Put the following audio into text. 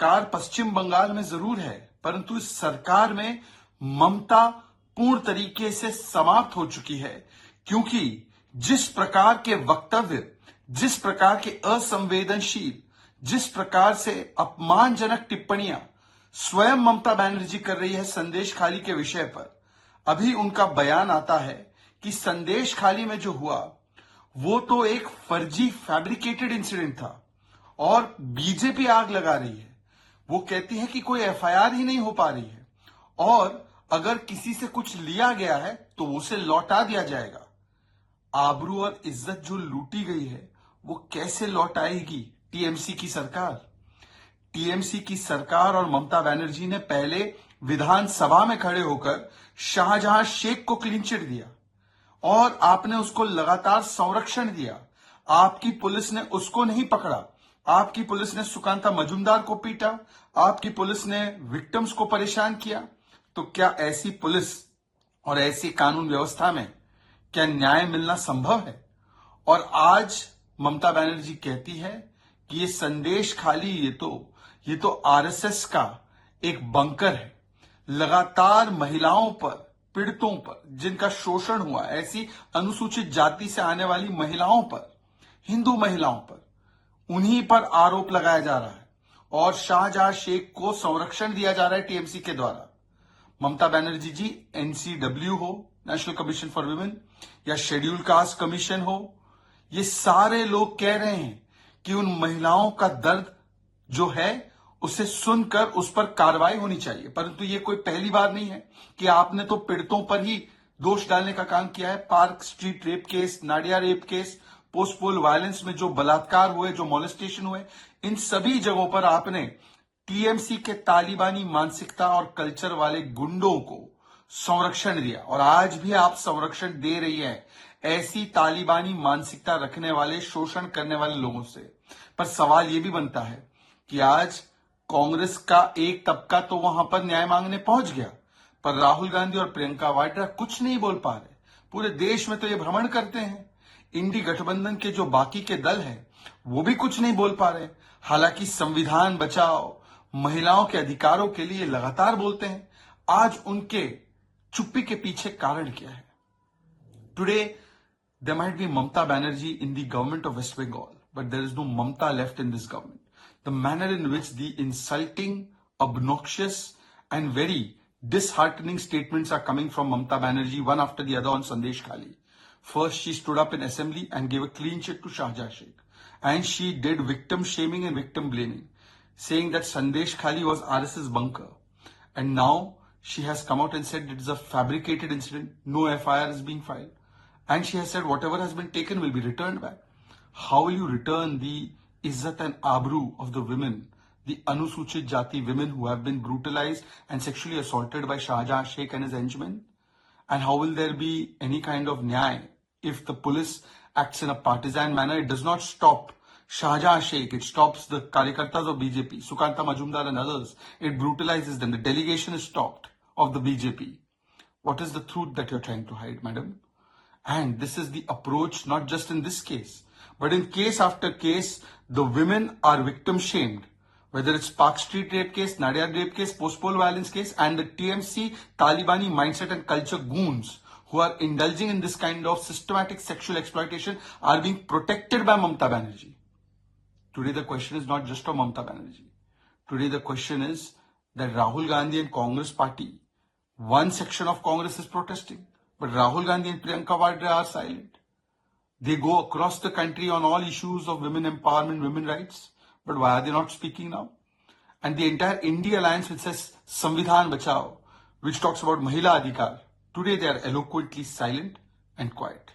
सरकार पश्चिम बंगाल में जरूर है, परंतु इस सरकार में ममता पूर्ण तरीके से समाप्त हो चुकी है, क्योंकि जिस प्रकार के वक्तव्य, जिस प्रकार के असंवेदनशील, जिस प्रकार से अपमानजनक टिप्पणियां स्वयं ममता बनर्जी कर रही है संदेश खाली के विषय पर, अभी उनका बयान आता है कि संदेश खाली में जो हुआ वो तो एक फर्जी फैब्रिकेटेड इंसिडेंट था और बीजेपी आग लगा रही है। वो कहती है कि कोई एफआईआर ही नहीं हो पा रही है और अगर किसी से कुछ लिया गया है तो उसे लौटा दिया जाएगा। आबरू और इज्जत जो लूटी गई है वो कैसे लौट आएगी टीएमसी की सरकार? टीएमसी की सरकार और ममता बनर्जी ने पहले विधानसभा में खड़े होकर शाहजहां शेख को क्लीन चिट दिया और आपने उसको लगातार संरक्षण दिया। आपकी पुलिस ने उसको नहीं पकड़ा, आपकी पुलिस ने सुकांता मजूमदार को पीटा, आपकी पुलिस ने विक्टिम्स को परेशान किया। तो क्या ऐसी पुलिस और ऐसी कानून व्यवस्था में क्या न्याय मिलना संभव है? और आज ममता बनर्जी कहती है कि ये संदेश खाली, ये तो आरएसएस का एक बंकर है। लगातार महिलाओं पर, पीड़ितों पर, जिनका शोषण हुआ, ऐसी अनुसूचित जाति से आने वाली महिलाओं पर, हिंदू महिलाओं पर, उन्हीं पर आरोप लगाया जा रहा है और शाहजहां शेख को संरक्षण दिया जा रहा है टीएमसी के द्वारा। ममता बनर्जी जी, एनसीडब्ल्यू हो, नेशनल कमीशन फॉर वुमेन, या शेड्यूल कास्ट कमीशन हो, ये सारे लोग कह रहे हैं कि उन महिलाओं का दर्द जो है उसे सुनकर उस पर कार्रवाई होनी चाहिए। परंतु ये कोई पहली बार नहीं है कि आपने तो पीड़ितों पर ही दोष डालने का काम किया है। Park street rape case, Nadia rape case, post पोल वायलेंस में जो बलात्कार हुए, जो मोलेस्टेशन हुए, इन सभी जगहों पर आपने टीएमसी के तालिबानी मानसिकता और कल्चर वाले गुंडों को संरक्षण दिया और आज भी आप संरक्षण दे रही है ऐसी तालिबानी मानसिकता रखने वाले, शोषण करने वाले लोगों से। पर सवाल यह भी बनता है कि आज कांग्रेस का एक तबका तो वहां पर न्याय मांगने पहुंच गया, पर राहुल गांधी और प्रियंका वाड्रा कुछ नहीं बोल पा रहे। पूरे देश में तो ये भ्रमण करते हैं। इंडी गठबंधन के जो बाकी के दल हैं वो भी कुछ नहीं बोल पा रहे, हालांकि संविधान बचाओ, महिलाओं के अधिकारों के लिए लगातार बोलते हैं। आज उनके चुप्पी के पीछे कारण क्या है? Today there might be Mamta Banerjee in the government of West Bengal, but there is no Mamta left in this government. The manner in which the insulting, obnoxious and very disheartening statements are coming from Mamta Banerjee one after the other on Sandesh Khali. First, she stood up in assembly and gave a clean chit to Shahjah Sheikh. And she did victim shaming and victim blaming, saying that Sandesh Khali was RSS bunker. And now she has come out and said it is a fabricated incident, no FIR is being filed. And she has said whatever has been taken will be returned back. How will you return the izzat and abru of the women, the Anusuchit Jati women who have been brutalized and sexually assaulted by Shahjahang Sheikh and his henchmen? And how will there be any kind of nyay if the police acts in a partisan manner? It does not stop Shahjahang Sheikh, it stops the Karyakartas of BJP, Sukanta Majumdar and others. It brutalizes them. The delegation is stopped of the BJP. What is the truth that you're trying to hide, madam? And this is the approach not just in this case, but in case after case, the women are victim shamed. Whether it's Park Street rape case, Nadia rape case, post-poll violence case, and the TMC Talibani mindset and culture goons who are indulging in this kind of systematic sexual exploitation are being protected by Mamta Banerjee. Today the question is not just of Mamta Banerjee. Today the question is that Rahul Gandhi and Congress party, one section of Congress is protesting, but Rahul Gandhi and Priyanka Vadra are silent. They go across the country on all issues of women empowerment, women rights, but why are they not speaking now? And the entire India Alliance, which says Samvidhan Bachao, which talks about Mahila Adhikar, today they are eloquently silent and quiet.